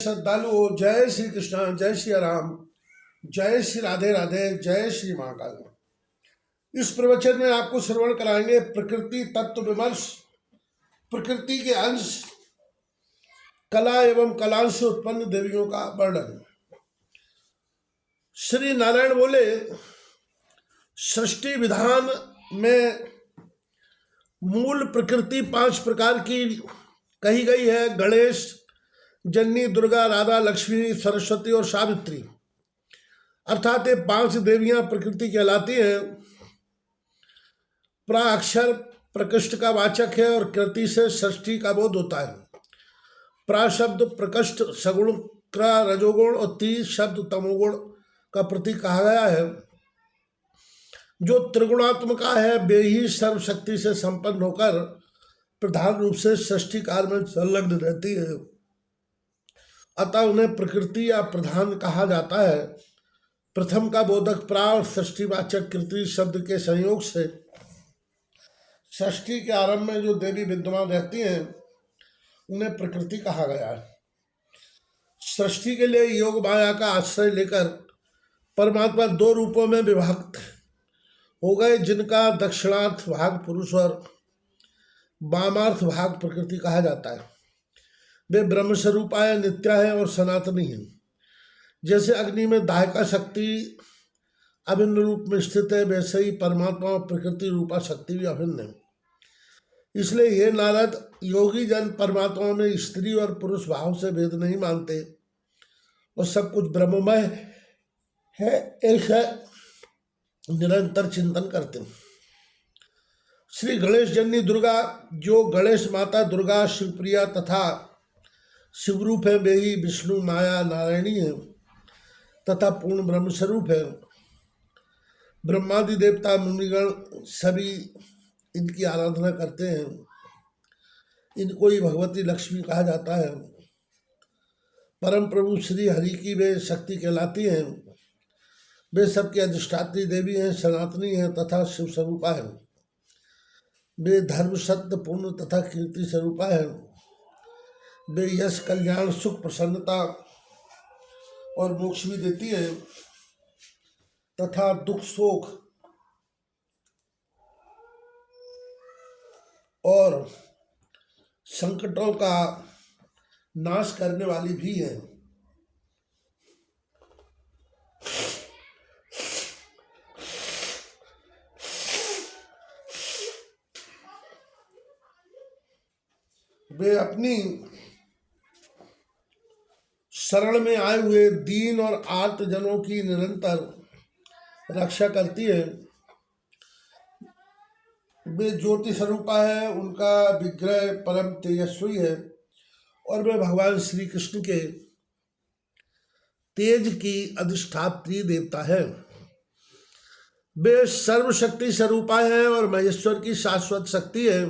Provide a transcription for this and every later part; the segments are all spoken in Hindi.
श्रद्धालु जय श्री कृष्ण, जय श्री राम, जय श्री राधे राधे, जय श्री महाकाल। इस प्रवचन में आपको श्रवण कराएंगे प्रकृति तत्व विमर्श, प्रकृति के अंश, कला एवं कलांश से उत्पन्न देवियों का वर्णन। श्री नारायण बोले, सृष्टि विधान में मूल प्रकृति 5 प्रकार की कही गई है। गणेश, जननी, दुर्गा, राधा, लक्ष्मी, सरस्वती और सावित्री, अर्थात ये 5 देवियां प्रकृति कहलाती हैं। प्रा अक्षर प्रकृष्ट का वाचक है और कृति से सृष्टि का बोध होता है। प्रा शब्द प्रकृष्ट सगुण का रजोगुण और ती शब्द तमोगुण का प्रतीक कहा गया है। जो त्रिगुणात्मका है वे ही सर्वशक्ति से संपन्न होकर प्रधान रूप से सृष्टि कार्य में संलग्न रहती है, अतः उन्हें प्रकृति या प्रधान कहा जाता है। प्रथम का बोधक प्रा और सृष्टिवाचक कृति शब्द के संयोग से सृष्टि के आरंभ में जो देवी विद्यमान रहती हैं उन्हें प्रकृति कहा गया है। सृष्टि के लिए योग माया का आश्रय लेकर परमात्मा 2 रूपों में विभक्त हो गए, जिनका दक्षिणार्थ भाग पुरुष और वामार्थ भाग प्रकृति कहा जाता है। वे ब्रह्म स्वरूपाय नित्या है और सनातनी है। जैसे अग्नि में दाहिका शक्ति अभिन्न रूप में स्थित है, वैसे ही परमात्मा और प्रकृति रूपा शक्ति भी अभिन्न है। इसलिए ये नारद, योगी जन परमात्मा में स्त्री और पुरुष भाव से भेद नहीं मानते और सब कुछ ब्रह्ममय है, ऐसा निरंतर चिंतन करते हैं। श्री गणेश जननी दुर्गा, जो गणेश माता दुर्गा शिवप्रिया तथा शिवरूप है, वे ही विष्णु माया नारायणी है तथा पूर्ण ब्रह्म स्वरूप है। ब्रह्मादि देवता मुनिगण सभी इनकी आराधना करते हैं। इनको ही भगवती लक्ष्मी कहा जाता है। परम प्रभु श्री हरि की वे शक्ति कहलाती हैं। वे सबके अधिष्ठात्री देवी हैं, सनातनी हैं तथा शिव स्वरूपा है। वे धर्म, सत्य, पुण्य तथा कीर्ति स्वरूपा है। वे यश, कल्याण, सुख, प्रसन्नता और मोक्ष भी देती है तथा दुख, शोक और संकटों का नाश करने वाली भी है। वे अपनी शरण में आए हुए दीन और आर्त जनों की निरंतर रक्षा करती है। वे ज्योति स्वरूपा है, उनका विग्रह परम तेजस्वी है और वे भगवान श्री कृष्ण के तेज की अधिष्ठात्री देवता है। वे सर्वशक्ति स्वरूपा है और महेश्वर की शाश्वत शक्ति है।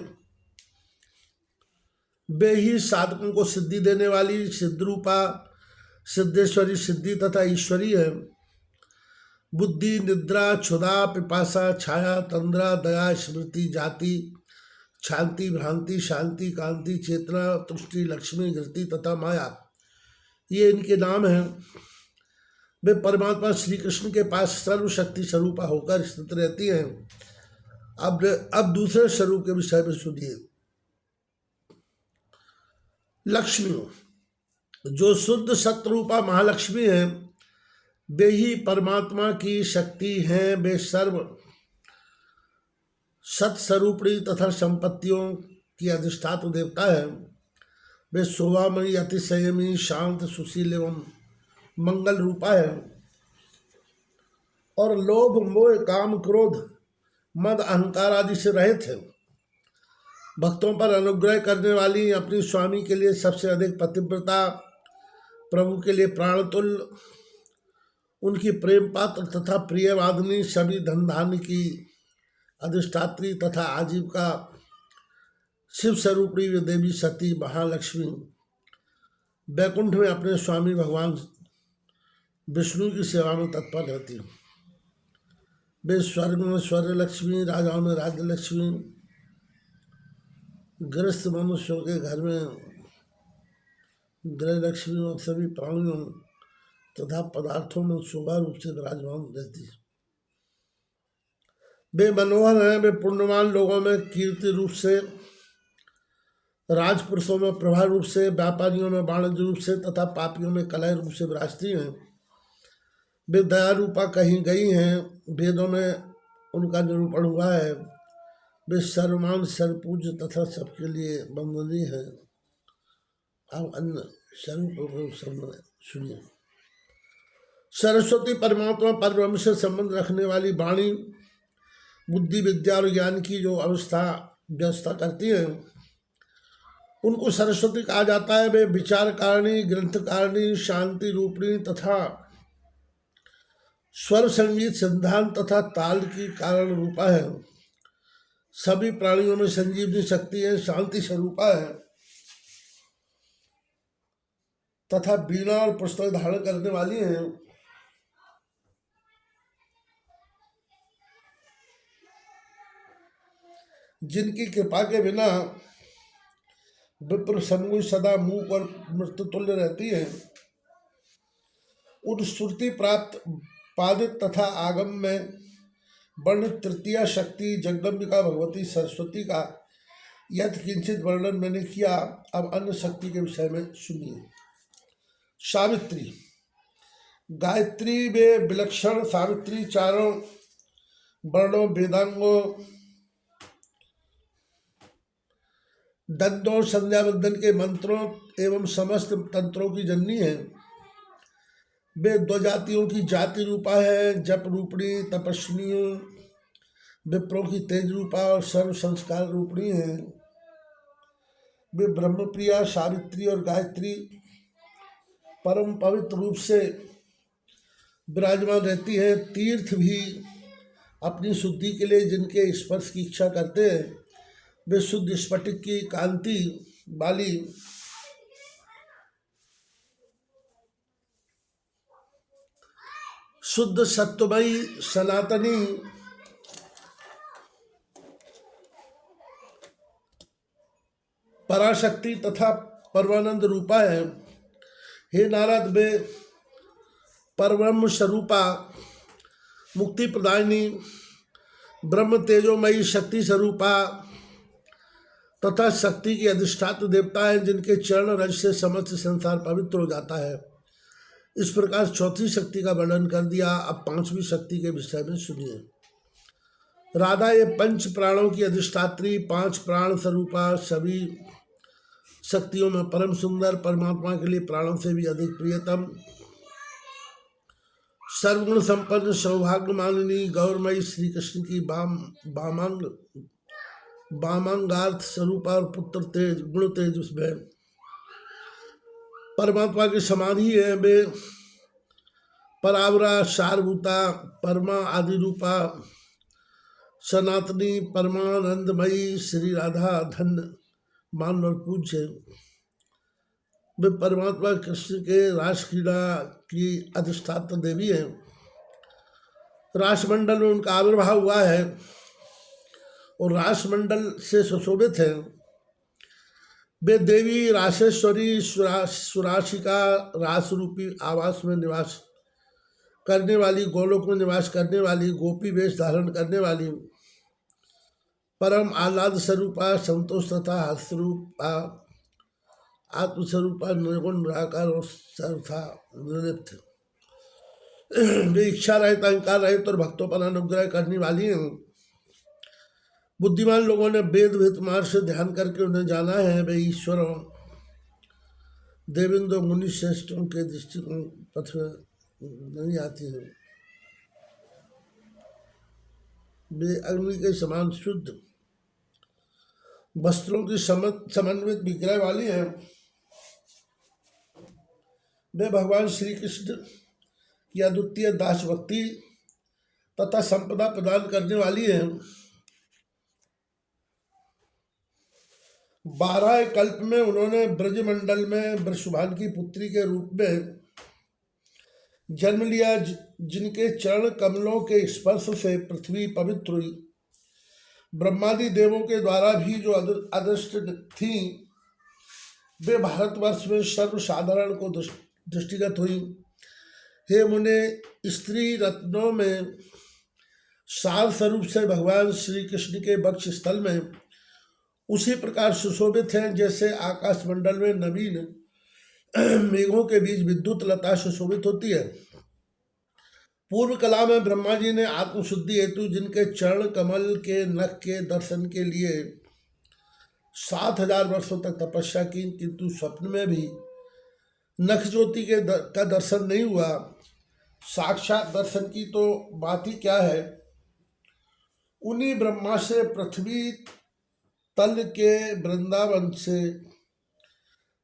वे ही साधकों को सिद्धि देने वाली सिद्धरूपा, सिद्धेश्वरी, सिद्धि तथा ईश्वरी है। बुद्धि, निद्रा, क्षुधा, पिपासा, छाया, तंद्रा, दया, स्मृति, जाति, शांति, भ्रांति, शांति, कांति, चेतना, तुष्टि, लक्ष्मी, धृति तथा माया, ये इनके नाम हैं। वे परमात्मा श्री कृष्ण के पास सर्वशक्ति स्वरूपा होकर स्थित रहती हैं। अब दूसरे स्वरूप के विषय में सुनिए। लक्ष्मी, जो शुद्ध सत्रूपा महालक्ष्मी है, वे ही परमात्मा की शक्ति हैं। वे सर्व सत्स्वरूपणी तथा संपत्तियों की अधिष्ठात्र देवता है। वे शोभामयी, अति संयमी, शांत, सुशील एवं मंगल रूपा है और लोभ, मोह, काम, क्रोध, मद, अहंकार आदि से रहित है। भक्तों पर अनुग्रह करने वाली, अपने स्वामी के लिए सबसे अधिक पतिव्रता, प्रभु के लिए प्राणतुल्य, उनकी प्रेम पात्र तथा प्रियवादिनी, सभी धन धान्य की अधिष्ठात्री तथा आजीविका शिव स्वरूपी देवी सती महालक्ष्मी वैकुंठ में अपने स्वामी भगवान विष्णु की सेवा में तत्पर रहती है। वे स्वर्ग में स्वर्ग लक्ष्मी, राजाओं में राज्य लक्ष्मी, गृहस्थ मनुष्यों के घर में ग्रह लक्ष्मी और सभी प्राणियों तथा पदार्थों में शोभा रूप से विराजमान रहती है। वे मनोहर हैं, वे पुण्यवान लोगों में कीर्ति रूप से, राजपुरुषों में प्रभा रूप से, व्यापारियों में वाणिज्य रूप से तथा पापियों में कलह रूप से विराजती हैं। वे दया रूपा कहीं गई हैं, वेदों में उनका निरूपण हुआ है। वे सर्वमान सर्वपूज्य तथा सबके लिए वंदनीय है। अब अन्य स्वरूप सुनिए। सरस्वती परमात्मा परब्रह्म से संबंध रखने वाली वाणी बुद्धि विद्या और ज्ञान की जो अवस्था व्यवस्था करती है उनको सरस्वती कहा जाता है। वे विचार कारणी, ग्रंथ कारणी, शांति रूपणी तथा स्वर संगीत सिद्धांत तथा ताल की कारण रूपा है। सभी प्राणियों में संजीवनी शक्ति है, शांति स्वरूपा है तथा बीणा और पुस्तक धारण करने वाली है। जिनकी कृपा के बिना विप्र समूह सदा मूक और मृत्यु तुल्य रहती है, उन श्रुति प्राप्त पादित तथा आगम में वर्ण तृतीया शक्ति जगदम्बिका भगवती सरस्वती का यथ किंचित वर्णन मैंने किया। अब अन्य शक्ति के विषय में सुनिए। सावित्री, गायत्री में विलक्षण सावित्री चारों वर्णों, वेदांगों, दंडों, संध्या बंधन के मंत्रों एवं समस्त तंत्रों की जननी है। वे दो जातियों की जाति रूपा है, जप रूपणी, तपस्विनी, विप्रों की तेज रूपा और सर्व संस्कार रूपणी है। वे ब्रह्मप्रिया सावित्री और गायत्री परम पवित्र रूप से विराजमान रहती है। तीर्थ भी अपनी शुद्धि के लिए जिनके स्पर्श की इच्छा करते हैं, वे शुद्ध स्फटिक की कांति वाली शुद्ध सत्वमयी सनातनी पराशक्ति तथा परमानंद रूपा है। हे नारद, वे परब्रह्म स्वरूपा मुक्ति प्रदायिनी ब्रह्म तेजोमयी शक्ति स्वरूपा तथा शक्ति की अधिष्ठात्र देवता है, जिनके चरण रज से समस्त संसार पवित्र हो जाता है। इस प्रकार चौथी शक्ति का वर्णन कर दिया। अब पांचवी शक्ति के विषय में सुनिए। राधा ये पंच प्राणों की अधिष्ठात्री, पांच प्राण स्वरूपा, सभी शक्तियों में परम सुंदर, परमात्मा के लिए प्राणों से भी अधिक प्रियतम, सर्वगुण संपन्न, सौभाग्य मानिनी, गौरमयी श्री कृष्ण की वामांगार्थ स्वरूपा और पुत्र तेज गुण तेज उसमें परमात्मा के समान ही है। वे परावरा, सारभूता, परमा आदि रूपा, सनातनी, परमानंदमयी श्री राधा धन्य मान और पूज्य। वे परमात्मा कृष्ण के रासक्रीड़ा की अधिष्ठात्र देवी है। रासमंडल में उनका आविर्भाव हुआ है और रासमंडल से सुशोभित है। वे देवी रासेश्वरी, सुराशिका, रास रूपी आवास में निवास करने वाली, गोलोक में निवास करने वाली, गोपी वेश धारण करने वाली, परम आह्लाद स्वरूपा, संतोष तथा हर्षरूपा, आत्मस्वरूपा, निर्गुण निराकार और सर्वथा निर्लिप्त। वे इच्छा रहित, अहंकार रहित और भक्तों पर अनुग्रह करने वाली हैं। बुद्धिमान लोगों ने वेद विहित मार्ग से ध्यान करके उन्हें जाना है। वे ईश्वरों, देवेंद्र, मुनि श्रेष्ठों के दृष्टिकोण पथ में नहीं आती है। वे अग्नि के समान शुद्ध वस्त्रों की समन्वित विग्रह वाली है। वे भगवान श्री कृष्ण की अद्वितीय दास भक्ति तथा संपदा प्रदान करने वाली है। 12 कल्प में उन्होंने ब्रजमंडल में वृषभान की पुत्री के रूप में जन्म लिया, जिनके चरण कमलों के स्पर्श से पृथ्वी पवित्र हुई। ब्रह्मादि देवों के द्वारा भी जो अदृष्ट थी, वे भारतवर्ष में सर्वसाधारण को दृष्टिगत हुई। हे मुने, स्त्री रत्नों में सार स्वरूप से भगवान श्री कृष्ण के वक्ष स्थल में उसी प्रकार सुशोभित हैं जैसे आकाशमंडल में नवीन मेघों के बीच विद्युत लता सुशोभित होती है। पूर्व कला में ब्रह्मा जी ने आत्मशुद्धि हेतु जिनके चरण कमल के नख के दर्शन के लिए 7,000 वर्षों तक तपस्या की, किंतु स्वप्न में भी नख ज्योति का दर्शन नहीं हुआ। साक्षात दर्शन की तो बात ही क्या है। उन्हीं ब्रह्मा से पृथ्वी तल के वृंदावन से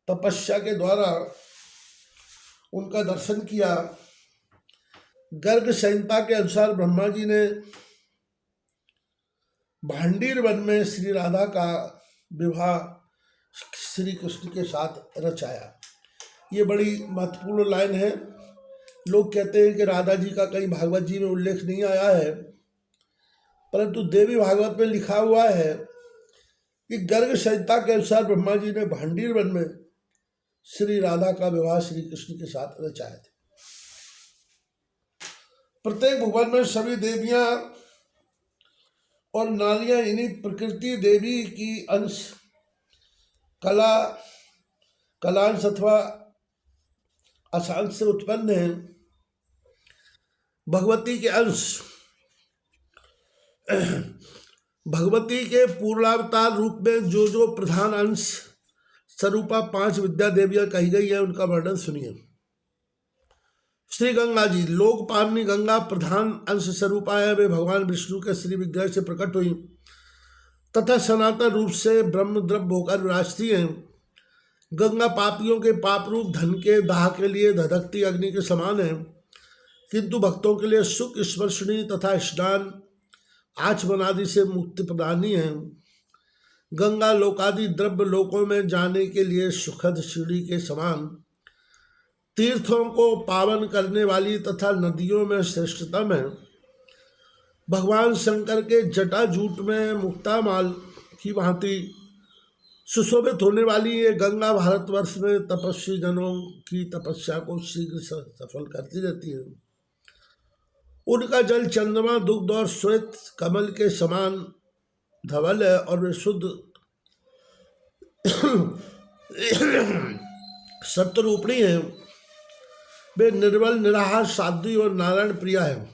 तपस्या के द्वारा उनका दर्शन किया। गर्ग संहिता के अनुसार ब्रह्मा जी ने भांडीर वन में श्री राधा का विवाह श्री कृष्ण के साथ रचाया। ये बड़ी महत्वपूर्ण लाइन है। लोग कहते हैं कि राधा जी का कहीं भागवत जी में उल्लेख नहीं आया है, परंतु देवी भागवत में लिखा हुआ है कि गर्ग संहिता के अनुसार ब्रह्मा जी ने भांडीर वन में श्री राधा का विवाह श्री कृष्ण के साथ रचाया था। प्रत्येक भुवन में सभी देवियां और नारियां इन्हीं प्रकृति देवी की अंश कलांश अथवा अशांश से उत्पन्न है। भगवती के अंश भगवती के पूर्णावतार रूप में जो प्रधान अंश स्वरूपा 5 विद्या देवियां कही गई है, उनका वर्णन सुनिए। श्री गंगा जी, लोकपालनी गंगा प्रधान अंश स्वरूपा है। वे भगवान विष्णु के श्री विग्रह से प्रकट हुई तथा सनातन रूप से ब्रह्म द्रव्य होकर विराजती हैं। गंगा पापियों के पाप रूप धन के दाह के लिए धधकती अग्नि के समान है, किंतु भक्तों के लिए सुख स्पर्शनी तथा स्नान आचमन आदि से मुक्ति प्रदानी है। गंगा लोकादि द्रव्य लोकों में जाने के लिए सुखद सीढ़ी के समान, तीर्थों को पावन करने वाली तथा नदियों में श्रेष्ठतम है। भगवान शंकर के जटाजूट में मुक्तामाल की भांति सुशोभित होने वाली ये गंगा भारतवर्ष में तपस्वी जनों की तपस्या को शीघ्र सफल करती रहती है। उनका जल चंद्रमा, दुग्ध और श्वेत कमल के समान धवल है और वे शुद्ध सत्यरूपिणी है। वे निर्बल, निराहार, साध्वी और नारायण प्रिया है।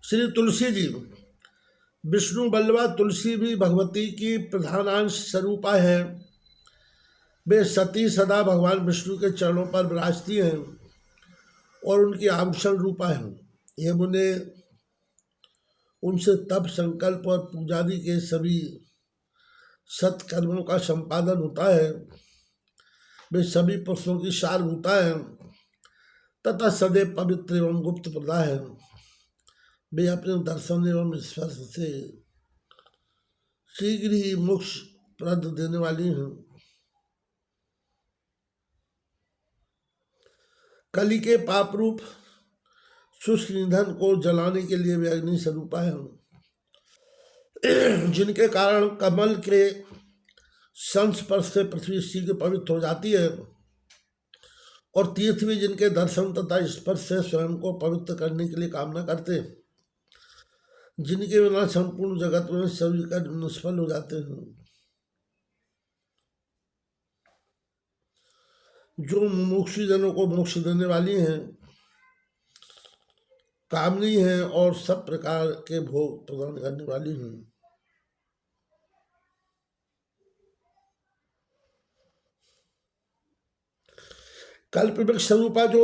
श्री तुलसी जी, विष्णु बल्लवा तुलसी भी भगवती की प्रधानांश स्वरूपा है। वे सती सदा भगवान विष्णु के चरणों पर विराजती हैं और उनकी आभूषण रूपा है। ये मुने, उनसे तप, संकल्प और पूजादि के सभी सत्कर्मों का संपादन होता है। वे सभी पुरुषों की सारभूता है तथा सदैव पवित्र एवं गुप्त प्रदा है। वे अपने दर्शन एवं स्पर्श से शीघ्र ही मोक्ष प्रद देने वाली हैं। कली के पाप रूप शुष्क ईंधन को जलाने के लिए वे अग्नि स्वरूपा है, जिनके कारण कमल के संस्पर्श से पृथ्वी शीघ्र पवित्र हो जाती है और तीर्थ भी जिनके दर्शन तथा स्पर्श से स्वयं को पवित्र करने के लिए कामना करते हैं, जिनके बिना संपूर्ण जगत में सभी कर्म निष्फल हो जाते हैं। जो मुमुक्षु जनों को मोक्ष देने वाली हैं, कामनी हैं और सब प्रकार के भोग प्रदान करने वाली हैं। कल्प वृक्ष स्वरूपा जो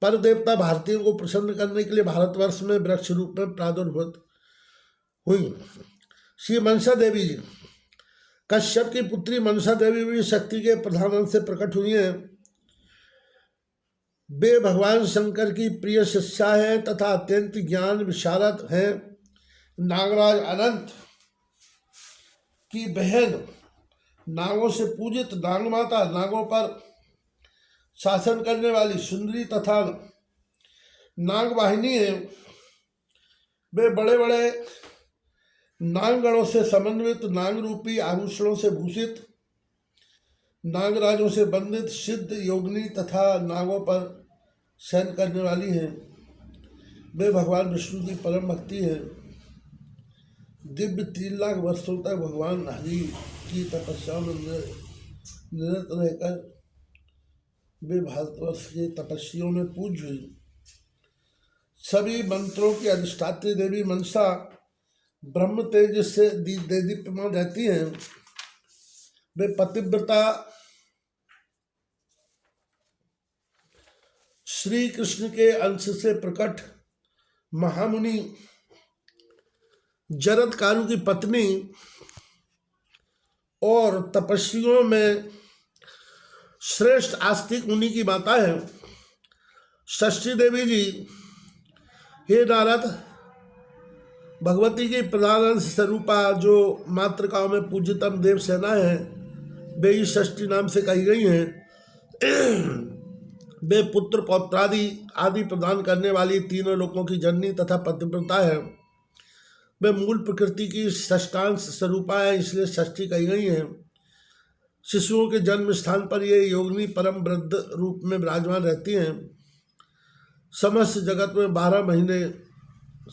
पर देवता भारतीयों को प्रसन्न करने के लिए भारतवर्ष में वृक्ष रूप में प्रादुर्भूत हुई। श्री मनसा देवी जी, कश्यप की पुत्री मनसा देवी भी शक्ति के प्रधान अंश से प्रकट हुई हैं। वे भगवान शंकर की प्रिय शिष्या है तथा अत्यंत ज्ञान विशारद है। नागराज अनंत की बहन, नागों से पूजित नाग माता, नागों पर शासन करने वाली सुंदरी तथा नागवाहिनी है। वे बड़े बड़े नागगणों से समन्वित, नाग रूपी आभूषणों से भूषित, नागराजों से बंधित सिद्ध योगिनी तथा नागों पर शयन करने वाली हैं। वे भगवान विष्णु की परम भक्ति है। दिव्य 3 लाख वर्षों तक भगवान हरि की तपस्या में निरत रहकर वे भारतवर्ष के तपस्वियों में पूज्य हुई। सभी मंत्रों की अधिष्ठात्री देवी मनसा ब्रह्म तेज से दीप्यमान रहती हैं। वे पतिव्रता श्री कृष्ण के अंश से प्रकट महामुनि जरदकारु की पत्नी और तपस्वियों में श्रेष्ठ आस्तिक मुनि की माता है। षष्ठी देवी जी, हे नारद, भगवती की प्रधान अंश स्वरूपा जो मातृकाओं में पूज्यतम देव सेना है, वे ही षष्ठी नाम से कही गई हैं। वे पुत्र पौत्रादि आदि प्रदान करने वाली तीनों लोकों की जननी तथा पतिव्रता है। वे मूल प्रकृति की षष्ठांश स्वरूपा है, इसलिए षष्ठी कही गई है। शिशुओं के जन्म स्थान पर ये योगिनी परम वृद्ध रूप में विराजमान रहती हैं। समस्त जगत में 12 महीने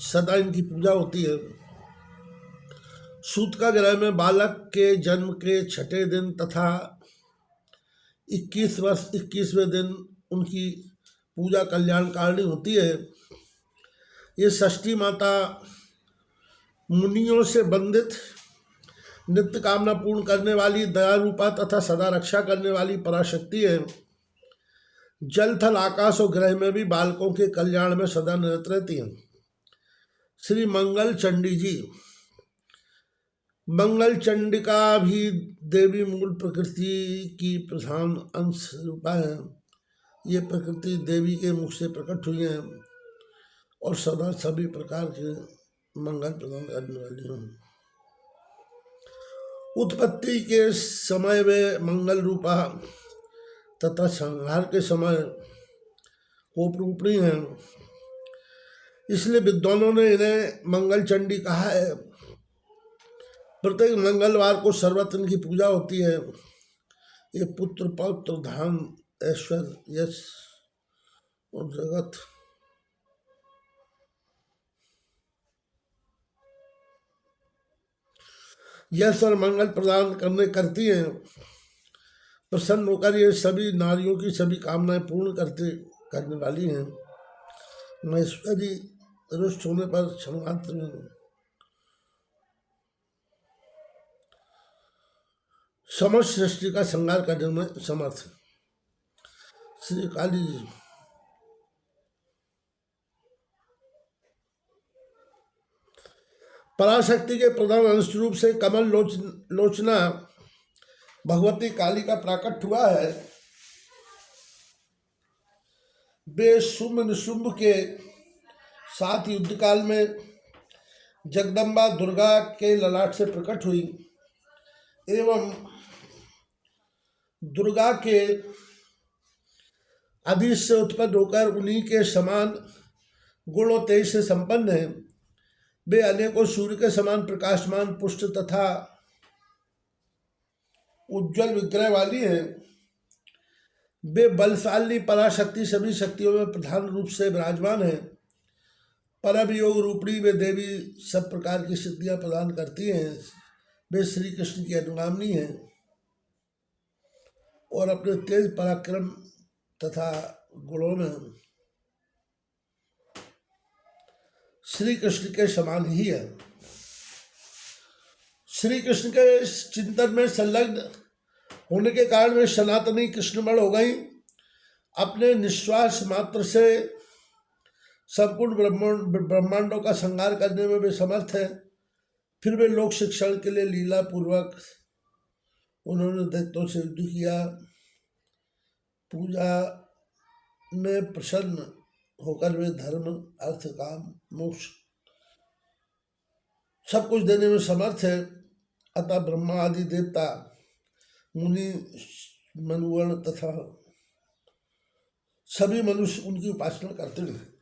सदा इनकी पूजा होती है। सूतका ग्रह में बालक के जन्म के 6ठे दिन तथा 21 वर्ष 21वें दिन उनकी पूजा कल्याणकारिणी होती है। ये षष्ठी माता मुनियों से बंधित नित्य कामना पूर्ण करने वाली दया रूपा तथा सदा रक्षा करने वाली पराशक्ति है। जल थल आकाश और ग्रह में भी बालकों के कल्याण में सदा निरत रहती हैं। श्री मंगल चंडी जी, मंगल चंडिका भी देवी मूल प्रकृति की प्रधान अंश रूपा है। ये प्रकृति देवी के मुख से प्रकट हुई हैं और सदा सभी प्रकार के मंगल प्रदान करने वाली हैं। उत्पत्ति के समय वे मंगल रूपा तथा संहार के समय कोप रूपणी हैं, इसलिए विद्वानों ने इन्हें मंगल चंडी कहा है। प्रत्येक मंगलवार को सर्वत्र इनकी पूजा होती है। ये पुत्र पौत्र धन ऐश्वर्य यश और जगत यश और मंगल प्रदान करती हैं। प्रसन्न होकर ये सभी नारियों की सभी कामनाएं पूर्ण करने वाली हैं। महेश्वरी रुष्ट होने पर क्षणमात्र में समस्त सृष्टि का संहार करने में समर्थ। श्री काली जी, पराशक्ति के प्रधान अंश रूप से कमल लोचना भगवती काली का प्राकट हुआ है। वे शुंभ निशुंभ के साथ युद्ध काल में जगदम्बा दुर्गा के ललाट से प्रकट हुई एवं दुर्गा के अधीश से उत्पन्न होकर उन्हीं के समान गुण और तेज से संपन्न है। वे अनेकों सूर्य के समान प्रकाशमान पुष्ट तथा उज्जवल विग्रह वाली है। वे बलशाली पराशक्ति सभी शक्तियों में प्रधान रूप से विराजमान है। परम योग रूपणी वे देवी सब प्रकार की सिद्धियां प्रदान करती हैं। वे श्री कृष्ण की अनुगामिनी हैं और अपने तेज पराक्रम तथा गुणों में श्री कृष्ण के समान ही है। श्री कृष्ण के चिंतन में संलग्न होने के कारण वे सनातनी कृष्णमय हो गई। अपने निश्वास मात्र से संपूर्ण ब्रह्मांडों का संहार करने में वे समर्थ है। फिर वे लोक शिक्षण के लिए लीला पूर्वक उन्होंने दैत्यों से युद्ध किया। पूजा में प्रसन्न होकर वे धर्म अर्थ काम मोक्ष सब कुछ देने में समर्थ है। अतः ब्रह्मा आदि देवता मुनि मनुगण तथा सभी मनुष्य उनकी उपासना करते हैं।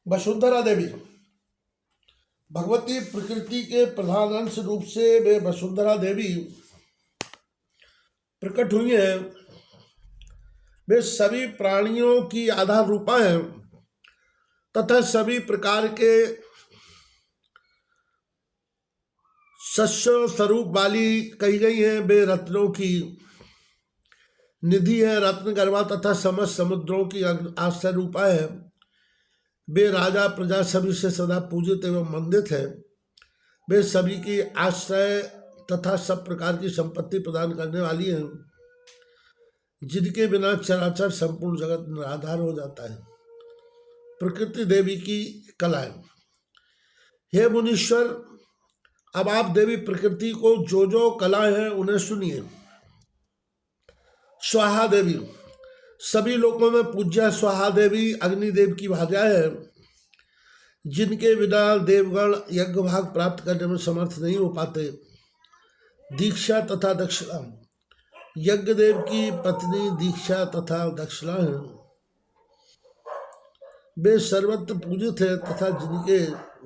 वसुंधरा देवी, भगवती प्रकृति के प्रधान अंश रूप से वे वसुंधरा देवी प्रकट हुई हैं। वे सभी प्राणियों की आधार रूपा हैं तथा सभी प्रकार के शस्य स्वरूप वाली कही गई हैं। वे रत्नों की निधि है, रत्न गर्भा तथा समस्त समुद्रों की आश्रय रूपा है। वे राजा प्रजा सभी से सदा पूजित एवं वंदित है। वे सभी की आश्रय तथा सब प्रकार की संपत्ति प्रदान करने वाली हैं, जिनके बिना चराचर संपूर्ण जगत निराधार हो जाता है। प्रकृति देवी की कलाएं। हे मुनीश्वर, अब आप देवी प्रकृति को जो जो कलाएं हैं उन्हें सुनिए। स्वाहा देवी। सभी लोकों में पूज्य स्वाहा देवी अग्निदेव की भार्या है, जिनके बिना देवगण यज्ञ भाग प्राप्त करने में समर्थ नहीं हो पाते। दीक्षा तथा दक्षिणा। यज्ञदेव की पत्नी दीक्षा तथा दक्षिणा है। वे सर्वत्र पूजित है तथा जिनके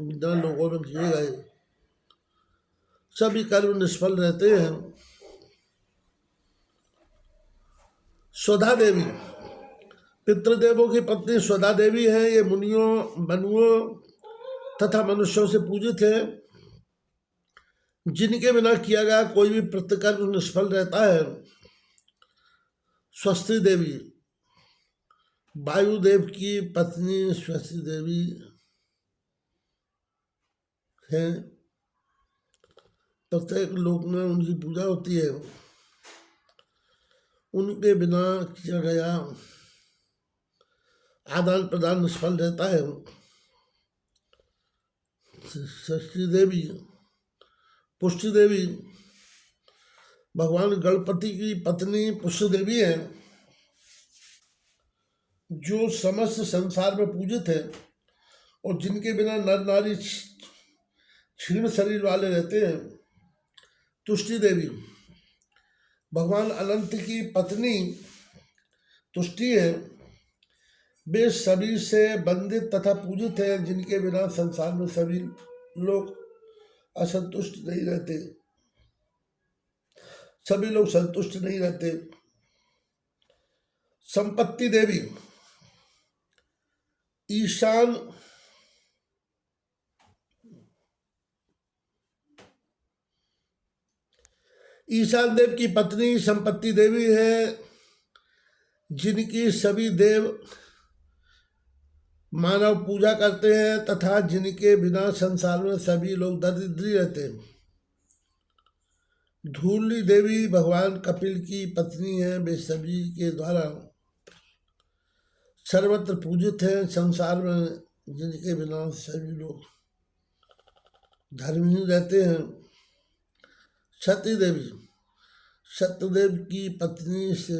बिना लोगों में किए गए सभी कर्म निष्फल रहते हैं। स्वधा देवी। पितृदेवों की पत्नी स्वधा देवी है। ये मुनियों, मनुओं तथा मनुष्यों से पूजित है, जिनके बिना किया गया कोई भी प्रतिकर्म निष्फल रहता है। स्वस्ति देवी। वायुदेव की पत्नी स्वस्ति देवी है। प्रत्येक लोक में उनकी पूजा होती है। उनके बिना किया गया आदान प्रदान निष्फल रहता है। षष्ठी देवी। पुष्टि देवी। भगवान गणपति की पत्नी पुष्टि देवी है, जो समस्त संसार में पूजित है और जिनके बिना नर नारी क्षीण शरीर वाले रहते हैं। तुष्टि देवी। भगवान अनंत की पत्नी तुष्टि है। वे सभी से बंदित तथा पूजित है, जिनके बिना संसार में सभी लोग असंतुष्ट नहीं रहते। सभी लोग संतुष्ट नहीं रहते। संपत्ति देवी। ईशान ईशान देव की पत्नी संपत्ति देवी है, जिनकी सभी देव मानव पूजा करते हैं तथा जिनके बिना संसार में सभी लोग दरिद्री रहते हैं। धूली देवी भगवान कपिल की पत्नी है। वे सभी के द्वारा सर्वत्र पूजित है। संसार में जिनके बिना सभी लोग धर्महीन रहते हैं। सती देवी। सत्यदेव की पत्नी से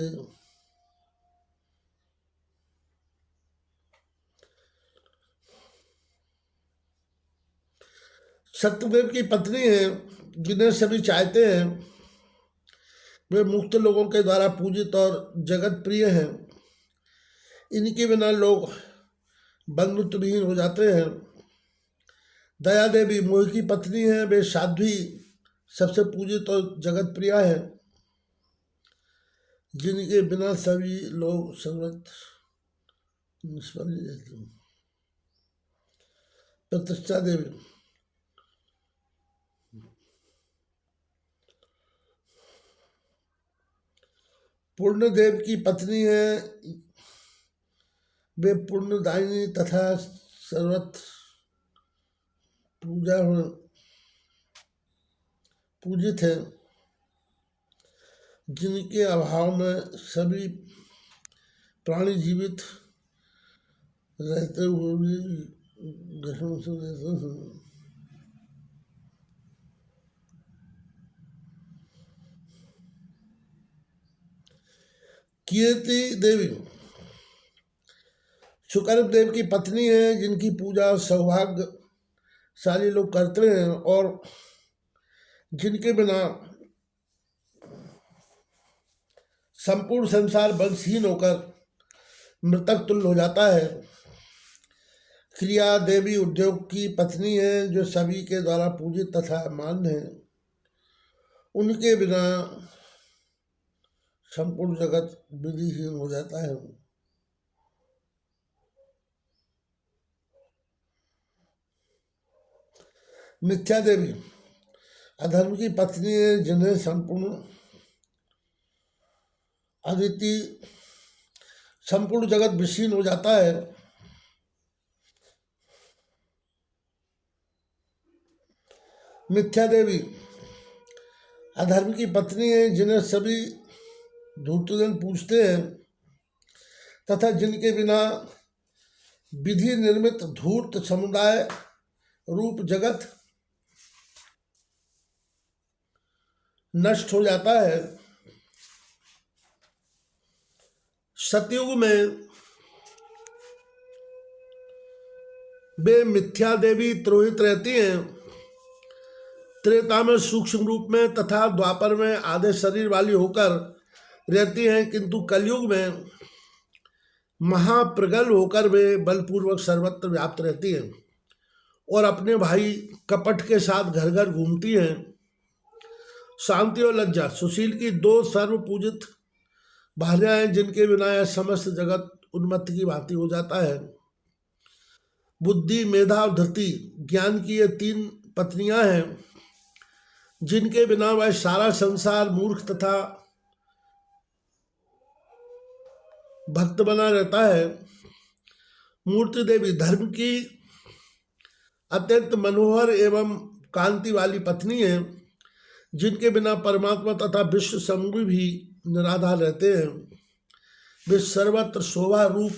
सत्यदेव की पत्नी है, जिन्हें सभी चाहते हैं। वे मुक्त लोगों के द्वारा पूजित और जगत प्रिय हैं। इनके बिना लोग बंधुत्वहीन हो जाते हैं। दया देवी मोह की पत्नी है। वे साध्वी सबसे पूजित और जगत प्रिय है, जिनके बिना सभी लोग सर्वत्र निष्फल रहते हैं। प्रतिष्ठा देवी। पूर्ण देव की पत्नी है। वे पुण्यदायिनी तथा सर्वत्र पूजित है, जिनके अभाव में सभी प्राणी जीवित रहते हुए भी ग्रहण से रहते हैं। कीर्ति देवी शुक्रदेव देव की पत्नी है, जिनकी पूजा सौभाग्यशाली लोग करते हैं और जिनके बिना संपूर्ण संसार वंशहीन होकर मृतक तुल्य हो जाता है। क्रिया देवी उद्योग की पत्नी है, जो सभी के द्वारा पूजित तथा मान्य है। उनके बिना संपूर्ण जगत विधिहीन हो जाता है। मिथ्या देवी अधर्म की पत्नी है, जिन्हें संपूर्ण अदिति संपूर्ण जगत विशीन हो जाता है। मिथ्या देवी अधर्म की पत्नी है, जिन्हें सभी धूर्तजन पूछते हैं तथा जिनके बिना विधि निर्मित धूर्त समुदाय रूप जगत नष्ट हो जाता है। सतयुग में वे मिथ्या देवी तिरोहित रहती हैं, त्रेता में सूक्ष्म रूप में तथा द्वापर में आधे शरीर वाली होकर रहती हैं, किंतु कलयुग में महाप्रगल होकर वे बलपूर्वक सर्वत्र व्याप्त रहती हैं और अपने भाई कपट के साथ घर घर घूमती हैं। शांति और लज्जा सुशील की दो सर्व पूजित भार्याएं हैं, जिनके बिना यह समस्त जगत उन्मत्त की भांति हो जाता है। बुद्धि, मेधा और धृति ज्ञान की ये तीन पत्नियां हैं, जिनके बिना वह सारा संसार मूर्ख तथा भक्त बना रहता है। मूर्ति देवी धर्म की अत्यंत मनोहर एवं कांति वाली पत्नी है, जिनके बिना परमात्मा तथा विश्व समूह भी निराधार रहते हैं। वे सर्वत्र शोभा रूप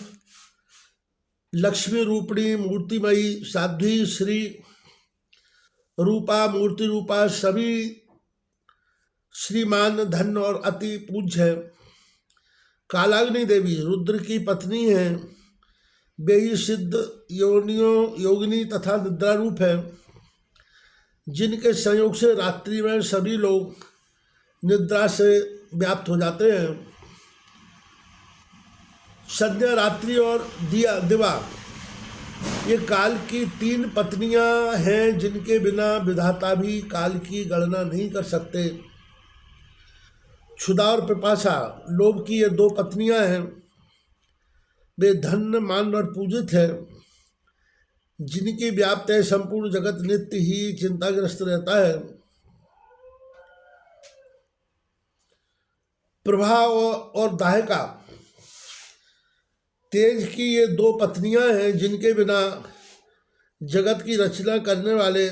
लक्ष्मी रूपणी मूर्तिमयी साध्वी श्री रूपा मूर्ति रूपा सभी श्रीमान धन और अति पूज्य है। कालाग्नि देवी रुद्र की पत्नी है, वे ही सिद्ध योनियों योगिनी तथा निद्रा रूप है, जिनके संयोग से रात्रि में सभी लोग निद्रा से व्याप्त हो जाते हैं। संध्या, रात्रि और दिवा ये काल की तीन पत्नियां हैं, जिनके बिना विधाता भी काल की गणना नहीं कर सकते। क्षुधा और पिपासा लोभ की ये दो पत्नियां हैं, वे धन मान और पूजित है, जिनकी व्याप्त है संपूर्ण जगत नित्य ही चिंताग्रस्त रहता है। प्रभा और दाहिका तेज की ये दो पत्नियां हैं, जिनके बिना जगत की रचना करने वाले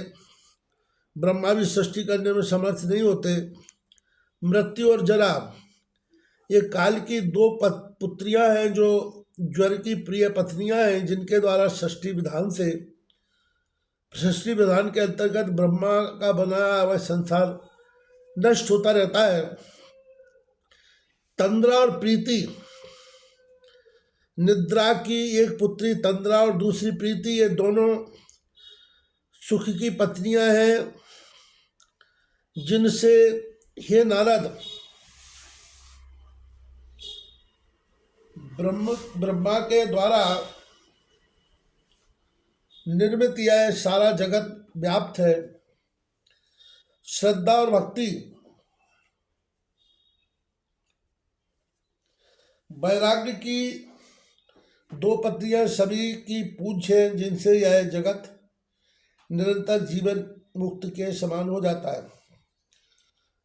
ब्रह्मा भी सृष्टि करने में समर्थ नहीं होते। मृत्यु और जरा ये काल की दो पुत्रियां हैं, जो ज्वर की प्रिय पत्नियां हैं, जिनके द्वारा सृष्टि विधान के अंतर्गत ब्रह्मा का बनाया हुआ संसार नष्ट होता रहता है। तंद्रा और प्रीति निद्रा की एक पुत्री तंद्रा और दूसरी प्रीति, ये दोनों सुख की पत्नियां हैं, जिनसे हे नारद ब्रह्मा के द्वारा निर्मित यह सारा जगत व्याप्त है। श्रद्धा और भक्ति वैराग्य की दो पत्नियां सभी की पूज्य हैं, जिनसे यह जगत निरंतर जीवन मुक्त के समान हो जाता है।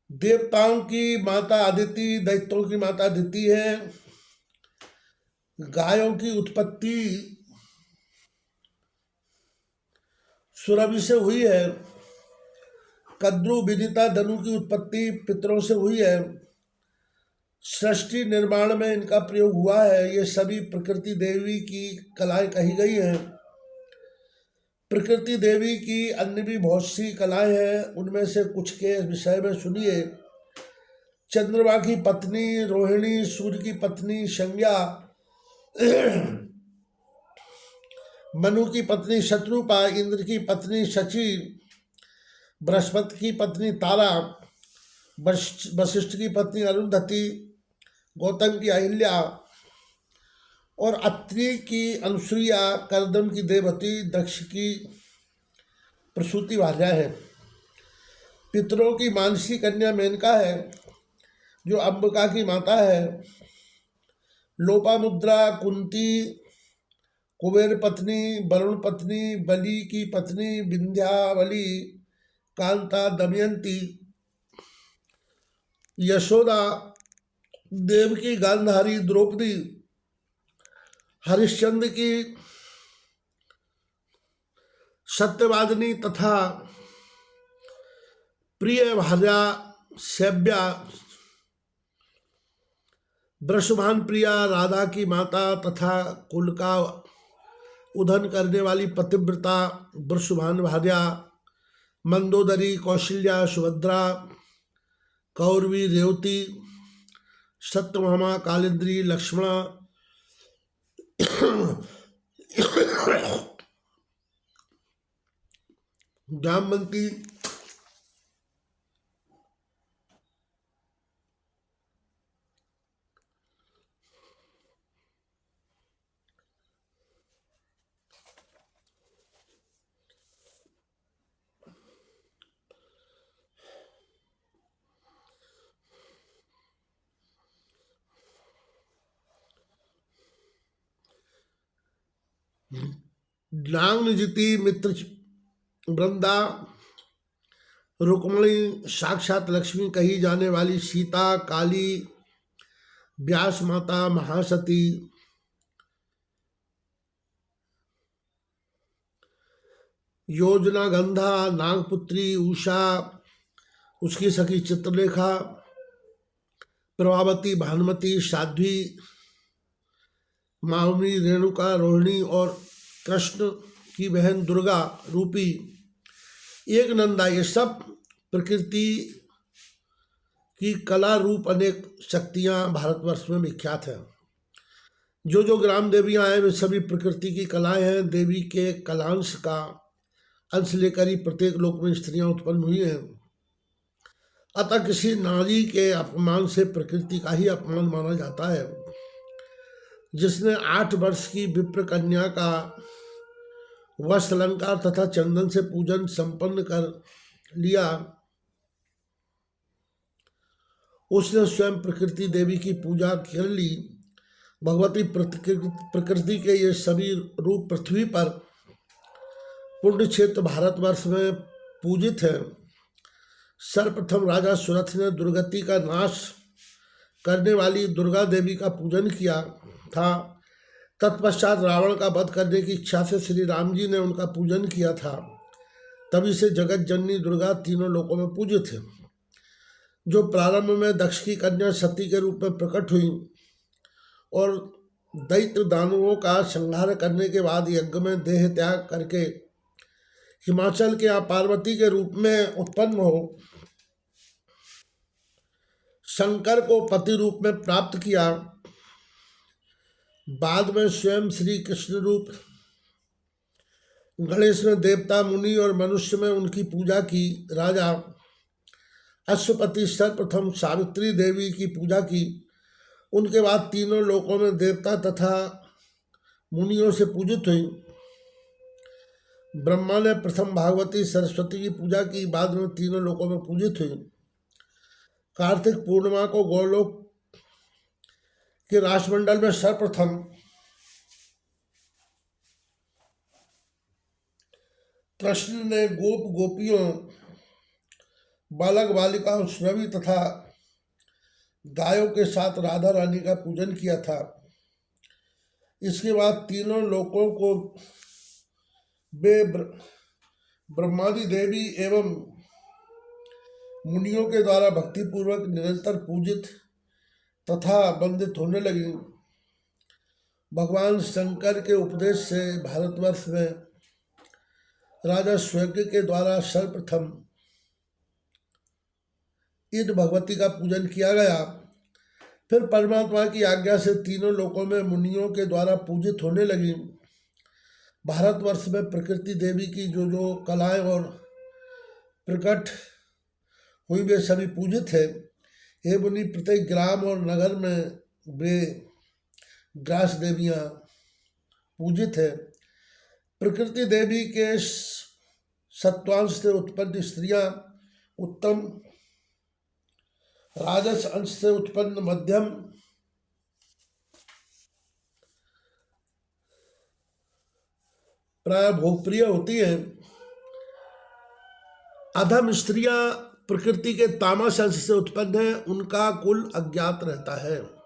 देवताओं की माता अदिति, दैत्यों की माता दिति है। गायों की उत्पत्ति सुरभि से हुई है। कद्रु विदिता धनु की उत्पत्ति पितरों से हुई है। सृष्टि निर्माण में इनका प्रयोग हुआ है। ये सभी प्रकृति देवी की कलाएं कही गई हैं। प्रकृति देवी की अन्य भी बहुत सी कलाएं हैं, उनमें से कुछ के विषय में सुनिए। चंद्रमा की पत्नी रोहिणी, सूर्य की पत्नी संज्ञा, मनु की पत्नी शत्रुपा, इंद्र की पत्नी शची, बृहस्पति की पत्नी तारा, वशिष्ठ की पत्नी अरुंधति, गौतम की अहिल्या और अत्रि की अनुसुईया, करदम की देवती, दक्ष की प्रसूति भार्या है। पितरों की मानसी कन्या मेनका है जो अंबिका की माता है। लोपामुद्रा कुंती, कुबेर पत्नी, वरुण पत्नी, बलि की पत्नी विंध्यावली, कांता दमयंती, यशोदा, देवकी गांधारी, द्रौपदी, हरिश्चंद्र की सत्यवादिनी तथा प्रिय भार्या शैव्या, वृषभान प्रिया, राधा की माता तथा कुल का उधन करने वाली पतिव्रता वृषभान भार्या, मंदोदरी, कौशल्या, सुभद्रा, कौरवी, रेवती, सत्यभामा, कालिंद्री, लक्ष्मणा, जामवंती, नागनजिति, मित्र वृंदा, रुक्मणी, साक्षात लक्ष्मी कही जाने वाली सीता, काली, व्यास माता, महासती, योजना गंधा, नागपुत्री, उषा, उसकी सखी चित्रलेखा, प्रभावती, भानुमती, साध्वी, मावनी, रेणुका, रोहिणी और कृष्ण की बहन दुर्गा रूपी एक नंदा, ये सब प्रकृति की कला रूप अनेक शक्तियां भारतवर्ष में विख्यात हैं। जो ग्राम देवियां हैं वे सभी प्रकृति की कलाएं हैं। देवी के कलांश का अंश लेकर ही प्रत्येक लोक में स्त्रियां उत्पन्न हुई हैं। अतः किसी नारी के अपमान से प्रकृति का ही अपमान माना जाता है। जिसने 8 वर्ष की विप्र कन्या का वस्त्र अलंकार तथा चंदन से पूजन संपन्न कर लिया, उसने स्वयं प्रकृति देवी की पूजा कर ली। भगवती प्रकृति के ये सभी रूप पृथ्वी पर पुण्य क्षेत्र भारतवर्ष में पूजित है। सर्वप्रथम राजा सुरथ ने दुर्गति का नाश करने वाली दुर्गा देवी का पूजन किया था। तत्पश्चात रावण का वध करने की इच्छा से श्री राम जी ने उनका पूजन किया था। तभी से जगत जननी दुर्गा तीनों लोकों में पूजित है। जो प्रारंभ में दक्ष की कन्या सती के रूप में प्रकट हुई और दैत्य दानवों का संहार करने के बाद यज्ञ में देह त्याग करके हिमाचल के यहाँ पार्वती के रूप में उत्पन्न हो शंकर को पति रूप में प्राप्त किया। बाद में स्वयं श्री कृष्ण रूप गणेश ने देवता, मुनि और मनुष्य में उनकी पूजा की। राजा अश्वपति सर्वप्रथम सावित्री देवी की पूजा की। उनके बाद तीनों लोकों में देवता तथा मुनियों से पूजित हुई। ब्रह्मा ने प्रथम भागवती सरस्वती की पूजा की, बाद में तीनों लोकों में पूजित हुई। कार्तिक पूर्णिमा को गौलोक के राष्ट्रमंडल में सर्वप्रथम कृष्ण ने गोप गोपियों, बालक बालिकाओं, श्रवी तथा गायों के साथ राधा रानी का पूजन किया था। इसके बाद तीनों लोकों को वे ब्रह्मादि देवी एवं मुनियों के द्वारा भक्तिपूर्वक निरंतर पूजित तथा वंदित होने लगी। भगवान शंकर के उपदेश से भारतवर्ष में राजा स्वर्ग के द्वारा सर्वप्रथम इन भगवती का पूजन किया गया। फिर परमात्मा की आज्ञा से तीनों लोकों में मुनियों के द्वारा पूजित होने लगी। भारतवर्ष में प्रकृति देवी की जो कलाएं और प्रकट हुई वे सभी पूजित है। हे मुनि, प्रत्येक ग्राम और नगर में वे ग्रास देवियाँ पूजित है। प्रकृति देवी के सत्वांश से उत्पन्न स्त्रियां उत्तम, राजस अंश से उत्पन्न मध्यम, प्राय भोगप्रिय होती हैं। अधम स्त्रियां प्रकृति के तामस अंश से उत्पन्न है, उनका कुल अज्ञात रहता है।